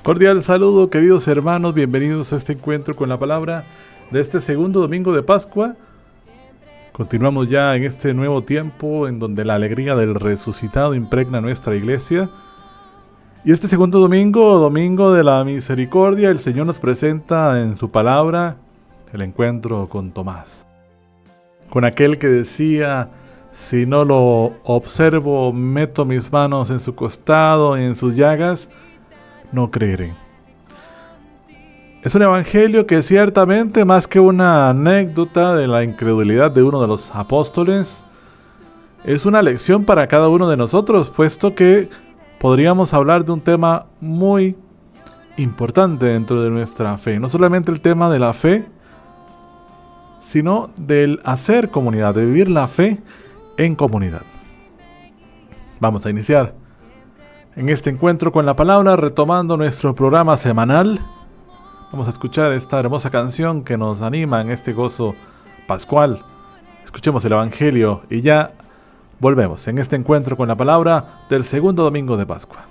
Cordial saludo, queridos hermanos, bienvenidos a este encuentro con la palabra de este segundo domingo de Pascua. Continuamos ya en este nuevo tiempo en donde la alegría del resucitado impregna nuestra iglesia. Y este segundo domingo, domingo de la misericordia, el Señor nos presenta en su palabra el encuentro con Tomás. Con aquel que decía: si no lo observo, meto mis manos en su costado y en sus llagas, no creeré. Es un evangelio que ciertamente, más que una anécdota de la incredulidad de uno de los apóstoles, es una lección para cada uno de nosotros, puesto que podríamos hablar de un tema muy importante dentro de nuestra fe. No solamente el tema de la fe, sino del hacer comunidad, de vivir la fe en comunidad. Vamos a iniciar en este encuentro con la palabra, retomando nuestro programa semanal. Vamos a escuchar esta hermosa canción que nos anima en este gozo pascual. Escuchemos el evangelio y ya volvemos en este encuentro con la palabra del segundo domingo de Pascua.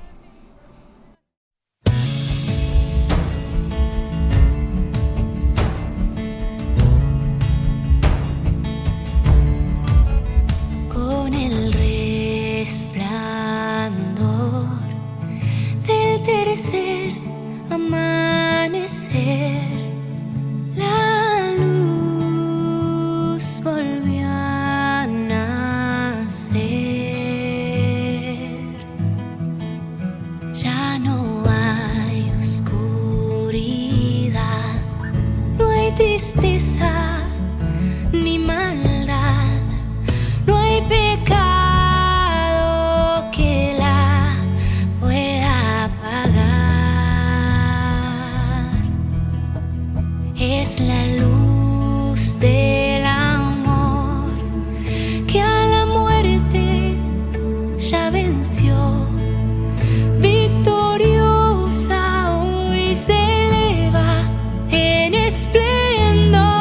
Victoriosa hoy se eleva en esplendor.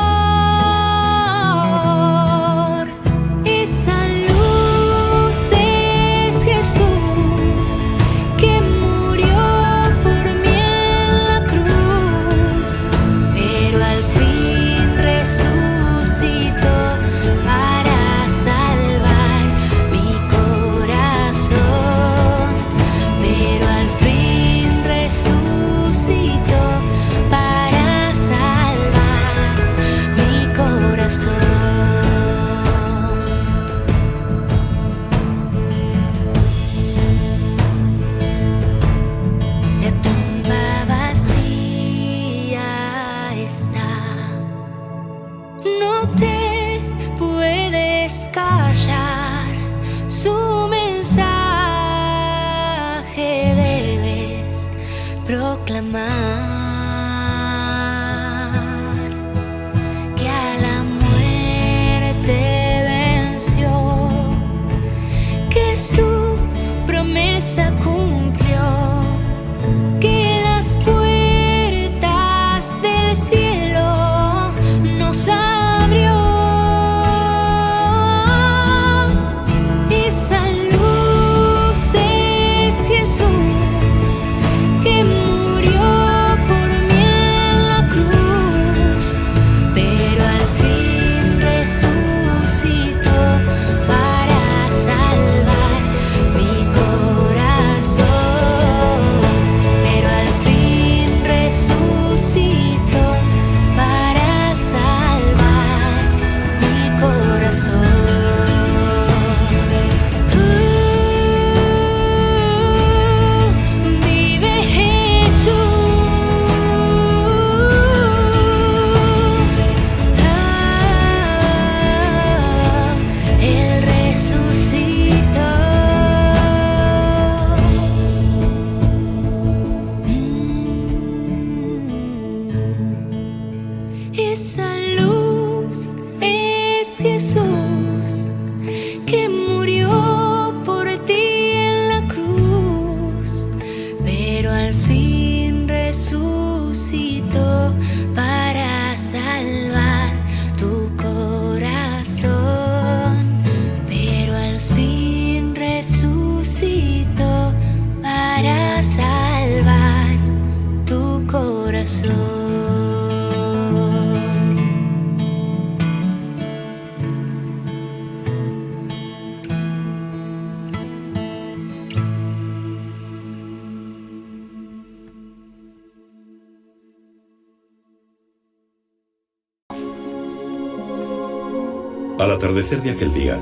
Al atardecer de aquel día,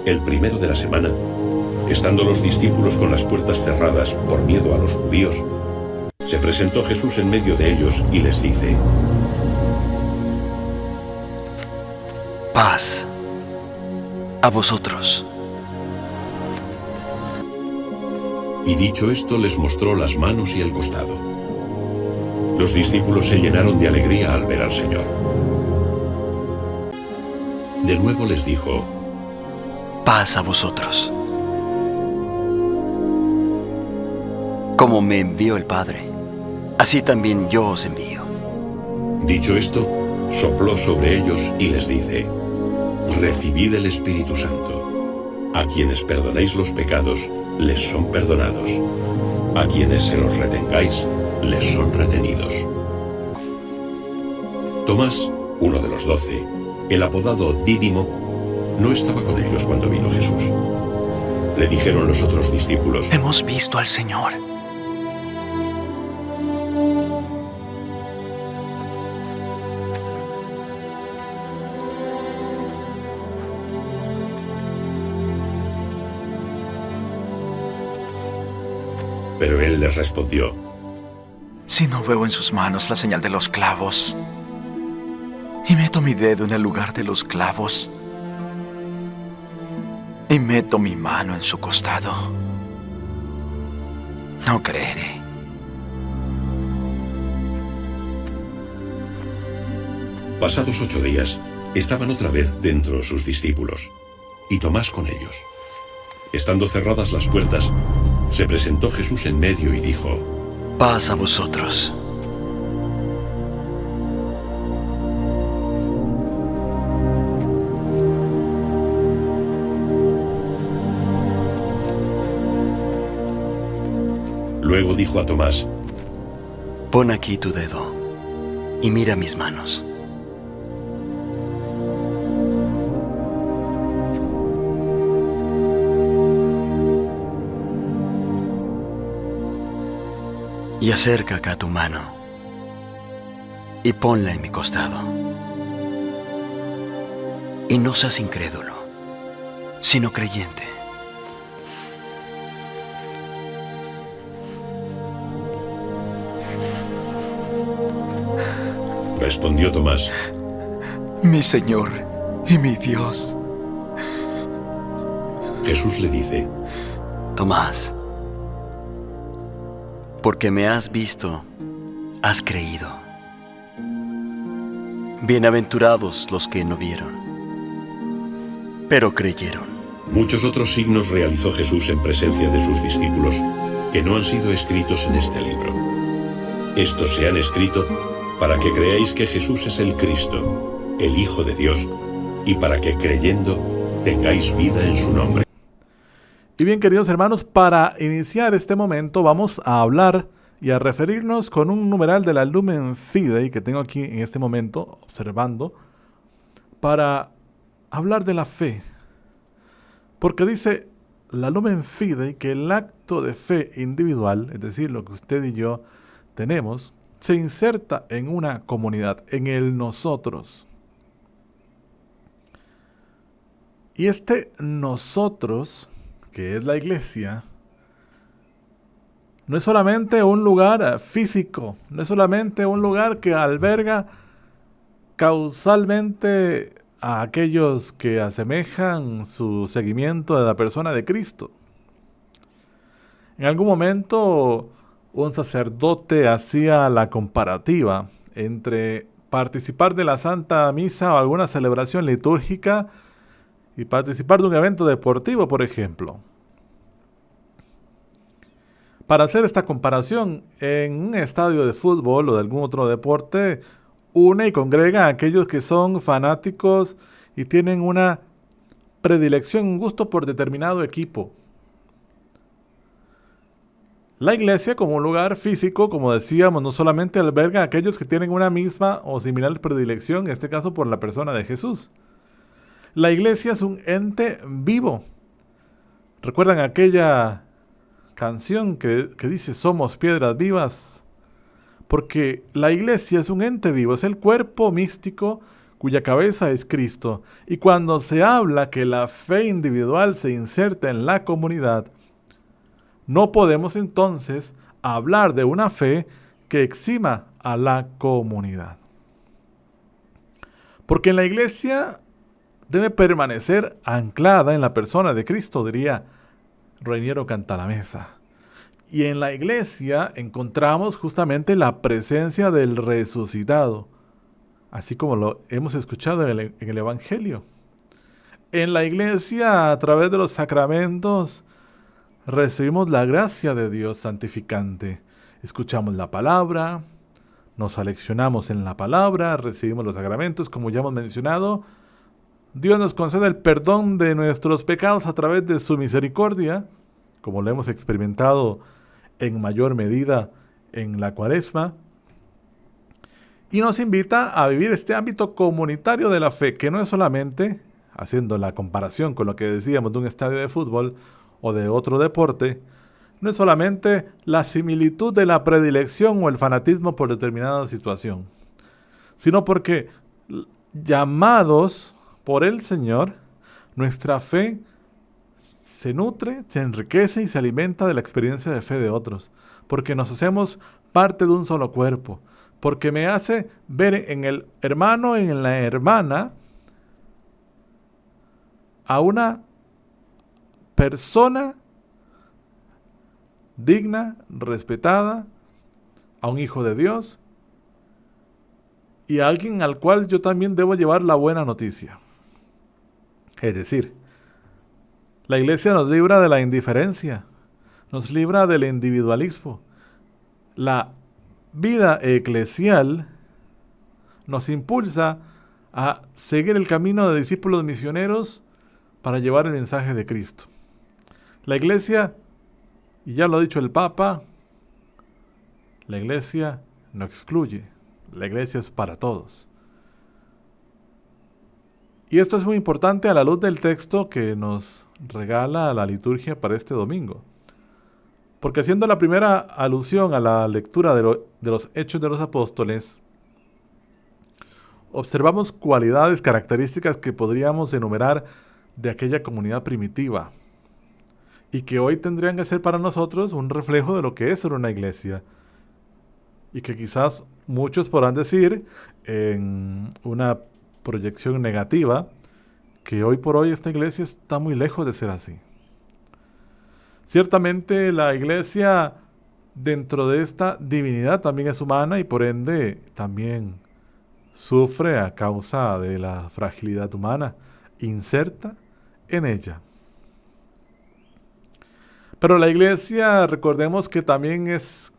el primero de la semana, estando los discípulos con las puertas cerradas por miedo a los judíos, se presentó Jesús en medio de ellos y les dice: paz a vosotros. Y dicho esto, les mostró las manos y el costado. Los discípulos se llenaron de alegría al ver al Señor. De nuevo les dijo: paz a vosotros. Como me envió el Padre, así también yo os envío. Dicho esto, sopló sobre ellos y les dice: recibid el Espíritu Santo. A quienes perdonéis los pecados, les son perdonados. A quienes se los retengáis, les son retenidos. Tomás, uno de los 12, el apodado Dídimo, no estaba con ellos cuando vino Jesús. Le dijeron los otros discípulos: hemos visto al Señor. Pero él les respondió: Si no veo en sus manos la señal de los clavos, y meto mi dedo en el lugar de los clavos, y meto mi mano en su costado, no creeré. Pasados 8 días, estaban otra vez dentro sus discípulos, y Tomás con ellos. Estando cerradas las puertas, se presentó Jesús en medio y dijo: paz a vosotros. Luego dijo a Tomás: pon aquí tu dedo y mira mis manos. Y acerca acá tu mano y ponla en mi costado. Y no seas incrédulo, sino creyente. Respondió Tomás: Mi Señor y mi Dios. Jesús le dice: Tomás, porque me has visto, has creído. Bienaventurados los que no vieron, pero creyeron. Muchos otros signos realizó Jesús en presencia de sus discípulos, que no han sido escritos en este libro. Estos se han escrito para que creáis que Jesús es el Cristo, el Hijo de Dios, y para que creyendo tengáis vida en su nombre. Y bien, queridos hermanos, para iniciar este momento vamos a hablar y a referirnos con un numeral de la Lumen Fidei que tengo aquí en este momento observando para hablar de la fe. Porque dice la Lumen Fidei que el acto de fe individual, es decir, lo que usted y yo tenemos, se inserta en una comunidad, en el nosotros. Y este nosotros, que es la iglesia, no es solamente un lugar físico, no es solamente un lugar que alberga causalmente a aquellos que asemejan su seguimiento de la persona de Cristo. En algún momento un sacerdote hacía la comparativa entre participar de la Santa Misa o alguna celebración litúrgica y participar de un evento deportivo, por ejemplo. Para hacer esta comparación, en un estadio de fútbol o de algún otro deporte, une y congrega a aquellos que son fanáticos y tienen una predilección, un gusto por determinado equipo. La iglesia, como un lugar físico, como decíamos, no solamente alberga a aquellos que tienen una misma o similar predilección, en este caso por la persona de Jesús. La iglesia es un ente vivo. ¿Recuerdan aquella canción que dice somos piedras vivas? Porque la iglesia es un ente vivo, es el cuerpo místico cuya cabeza es Cristo. Y cuando se habla que la fe individual se inserta en la comunidad, no podemos entonces hablar de una fe que exima a la comunidad. Porque en la iglesia debe permanecer anclada en la persona de Cristo, diría Reiniero Cantalamessa. Y en la iglesia encontramos justamente la presencia del resucitado, así como lo hemos escuchado en el Evangelio. En la iglesia, a través de los sacramentos, recibimos la gracia de Dios santificante. Escuchamos la palabra, nos aleccionamos en la palabra, recibimos los sacramentos, como ya hemos mencionado. Dios nos concede el perdón de nuestros pecados a través de su misericordia, como lo hemos experimentado en mayor medida en la Cuaresma. Y nos invita a vivir este ámbito comunitario de la fe, que no es solamente, haciendo la comparación con lo que decíamos de un estadio de fútbol o de otro deporte, no es solamente la similitud de la predilección o el fanatismo por determinada situación, sino porque llamados por el Señor, nuestra fe se nutre, se enriquece y se alimenta de la experiencia de fe de otros, porque nos hacemos parte de un solo cuerpo, porque me hace ver en el hermano, en la hermana, a una persona digna, respetada, a un hijo de Dios y a alguien al cual yo también debo llevar la buena noticia. Es decir, la iglesia nos libra de la indiferencia, nos libra del individualismo. La vida eclesial nos impulsa a seguir el camino de discípulos misioneros para llevar el mensaje de Cristo. La iglesia, y ya lo ha dicho el Papa, la iglesia no excluye, la iglesia es para todos. Y esto es muy importante a la luz del texto que nos regala la liturgia para este domingo. Porque haciendo la primera alusión a la lectura de los Hechos de los Apóstoles, observamos cualidades, características que podríamos enumerar de aquella comunidad primitiva y que hoy tendrían que ser para nosotros un reflejo de lo que es ser una iglesia. Y que quizás muchos podrán decir en una proyección negativa que hoy por hoy esta iglesia está muy lejos de ser así. Ciertamente la iglesia dentro de esta divinidad también es humana y por ende también sufre a causa de la fragilidad humana inserta en ella. Pero la iglesia, recordemos que también es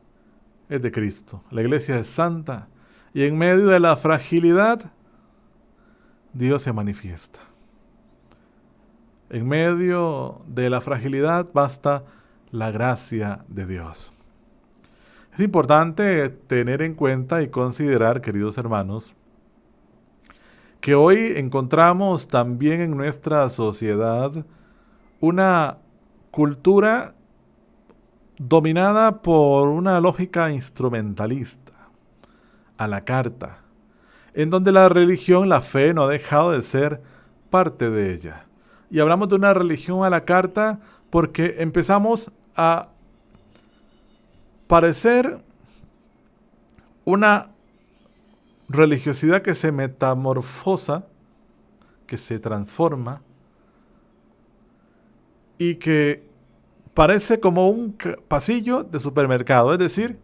de Cristo. La iglesia es santa y en medio de la fragilidad Dios se manifiesta. En medio de la fragilidad basta la gracia de Dios. Es importante tener en cuenta y considerar, queridos hermanos, que hoy encontramos también en nuestra sociedad una cultura dominada por una lógica instrumentalista, a la carta, en donde la religión, la fe, no ha dejado de ser parte de ella. Y hablamos de una religión a la carta porque empezamos a parecer una religiosidad que se metamorfosa, que se transforma y que parece como un pasillo de supermercado. Es decir,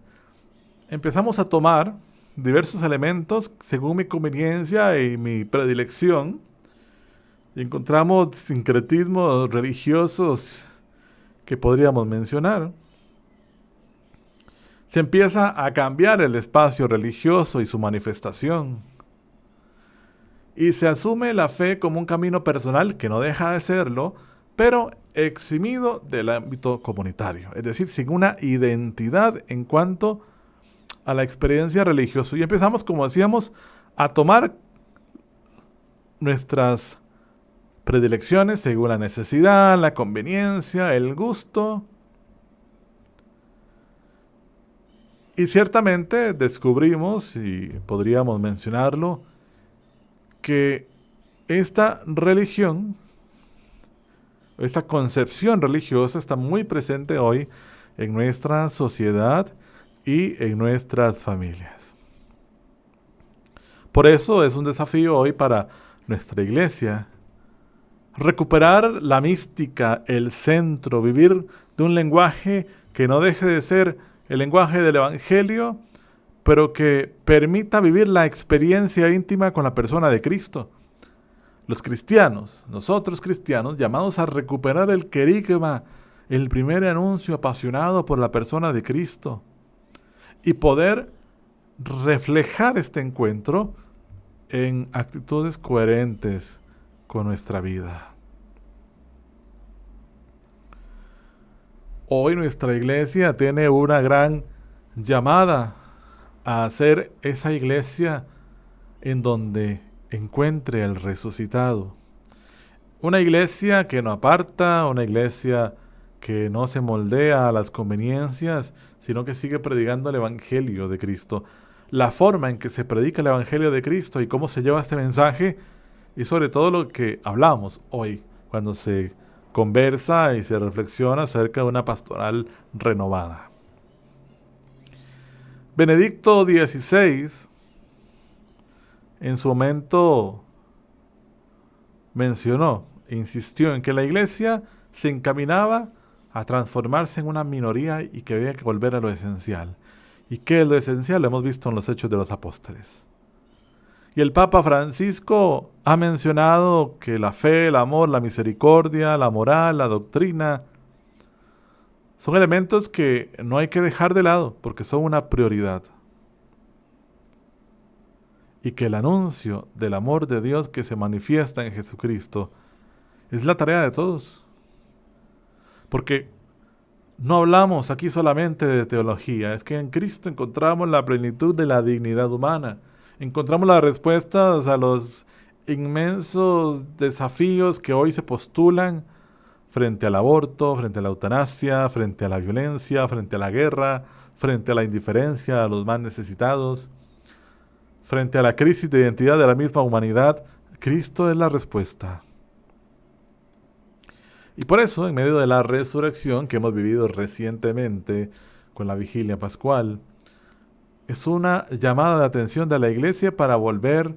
empezamos a tomar diversos elementos según mi conveniencia y mi predilección y encontramos sincretismos religiosos que podríamos mencionar. Se empieza a cambiar el espacio religioso y su manifestación. Y se asume la fe como un camino personal, que no deja de serlo, pero eximido del ámbito comunitario. Es decir, sin una identidad en cuanto a la experiencia religiosa. Y empezamos, como decíamos, a tomar nuestras predilecciones según la necesidad, la conveniencia, el gusto. Y ciertamente descubrimos, y podríamos mencionarlo, que esta religión, esta concepción religiosa está muy presente hoy en nuestra sociedad y en nuestras familias. Por eso es un desafío hoy para nuestra iglesia recuperar la mística, el centro, vivir de un lenguaje que no deje de ser el lenguaje del Evangelio, pero que permita vivir la experiencia íntima con la persona de Cristo. Los cristianos, nosotros cristianos, llamados a recuperar el querigma, el primer anuncio apasionado por la persona de Cristo, y poder reflejar este encuentro en actitudes coherentes con nuestra vida. Hoy nuestra iglesia tiene una gran llamada a ser esa iglesia en donde encuentre el resucitado. Una iglesia que no aparta, una iglesia que no se moldea a las conveniencias, sino que sigue predicando el Evangelio de Cristo. La forma en que se predica el Evangelio de Cristo y cómo se lleva este mensaje, y sobre todo lo que hablamos hoy, cuando se conversa y se reflexiona acerca de una pastoral renovada. Benedicto XVI, en su momento, mencionó, insistió en que la iglesia se encaminaba a transformarse en una minoría y que había que volver a lo esencial. ¿Y qué es lo esencial? Lo hemos visto en los Hechos de los Apóstoles. Y el Papa Francisco ha mencionado que la fe, el amor, la misericordia, la moral, la doctrina, son elementos que no hay que dejar de lado porque son una prioridad. Y que el anuncio del amor de Dios que se manifiesta en Jesucristo es la tarea de todos. Porque no hablamos aquí solamente de teología, es que en Cristo encontramos la plenitud de la dignidad humana. Encontramos las respuestas a los inmensos desafíos que hoy se postulan frente al aborto, frente a la eutanasia, frente a la violencia, frente a la guerra, frente a la indiferencia a los más necesitados, frente a la crisis de identidad de la misma humanidad. Cristo es la respuesta. Y por eso, en medio de la resurrección que hemos vivido recientemente con la vigilia pascual, es una llamada de atención de la iglesia para volver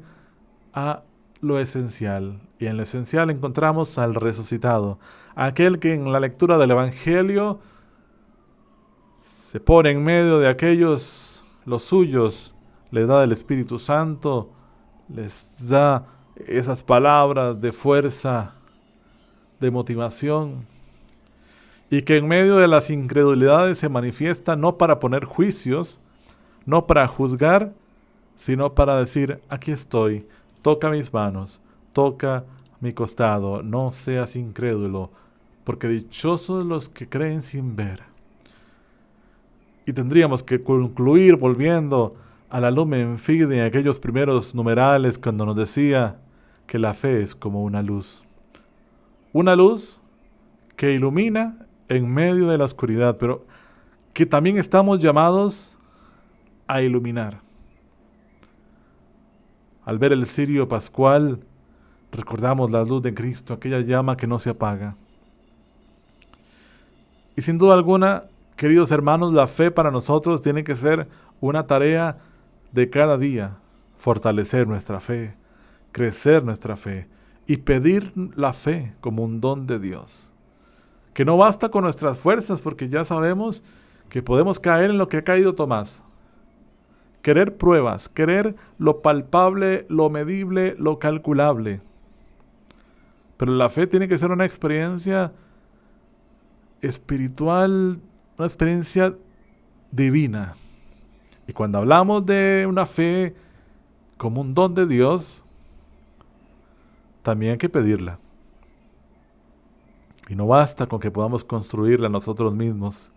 a lo esencial. Y en lo esencial encontramos al resucitado, aquel que en la lectura del Evangelio se pone en medio de aquellos, los suyos, les da el Espíritu Santo, les da esas palabras de fuerza, de motivación, y que en medio de las incredulidades se manifiesta no para poner juicios, no para juzgar, sino para decir, aquí estoy, toca mis manos, toca mi costado, no seas incrédulo, porque dichosos los que creen sin ver. Y tendríamos que concluir volviendo a la Lumen Fide, aquellos primeros numerales, cuando nos decía que la fe es como una luz. Una luz que ilumina en medio de la oscuridad, pero que también estamos llamados a iluminar. Al ver el cirio pascual, recordamos la luz de Cristo, aquella llama que no se apaga. Y sin duda alguna, queridos hermanos, la fe para nosotros tiene que ser una tarea de cada día, fortalecer nuestra fe, crecer nuestra fe y pedir la fe como un don de Dios. Que no basta con nuestras fuerzas, porque ya sabemos que podemos caer en lo que ha caído Tomás. Querer pruebas, querer lo palpable, lo medible, lo calculable. Pero la fe tiene que ser una experiencia espiritual, una experiencia divina. Y cuando hablamos de una fe como un don de Dios, también hay que pedirla. Y no basta con que podamos construirla nosotros mismos.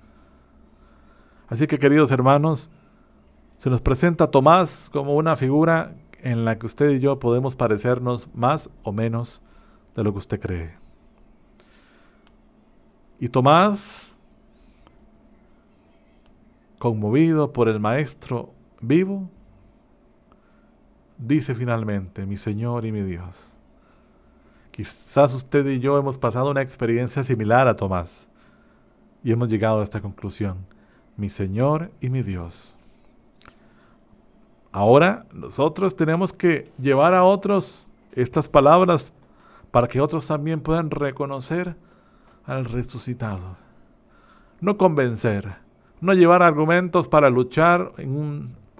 Así que, queridos hermanos, se nos presenta a Tomás como una figura en la que usted y yo podemos parecernos más o menos de lo que usted cree. Y Tomás, conmovido por el Maestro vivo, dice finalmente, mi Señor y mi Dios. Quizás usted y yo hemos pasado una experiencia similar a Tomás y hemos llegado a esta conclusión, mi Señor y mi Dios. Ahora nosotros tenemos que llevar a otros estas palabras para que otros también puedan reconocer al resucitado. No convencer, no llevar argumentos para luchar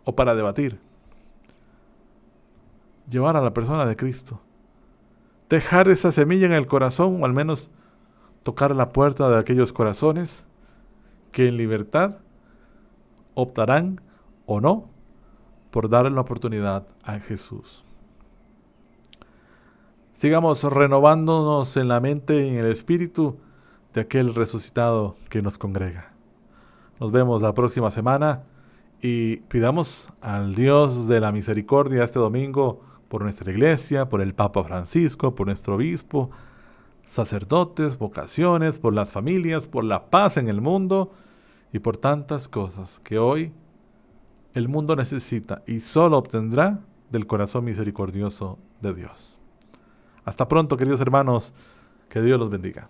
o para debatir. Llevar a la persona de Cristo. Dejar esa semilla en el corazón, o al menos tocar la puerta de aquellos corazones que en libertad optarán o no por darle la oportunidad a Jesús. Sigamos renovándonos en la mente y en el espíritu de aquel resucitado que nos congrega. Nos vemos la próxima semana y pidamos al Dios de la misericordia este domingo por nuestra iglesia, por el Papa Francisco, por nuestro obispo, sacerdotes, vocaciones, por las familias, por la paz en el mundo y por tantas cosas que hoy el mundo necesita y solo obtendrá del corazón misericordioso de Dios. Hasta pronto, queridos hermanos, que Dios los bendiga.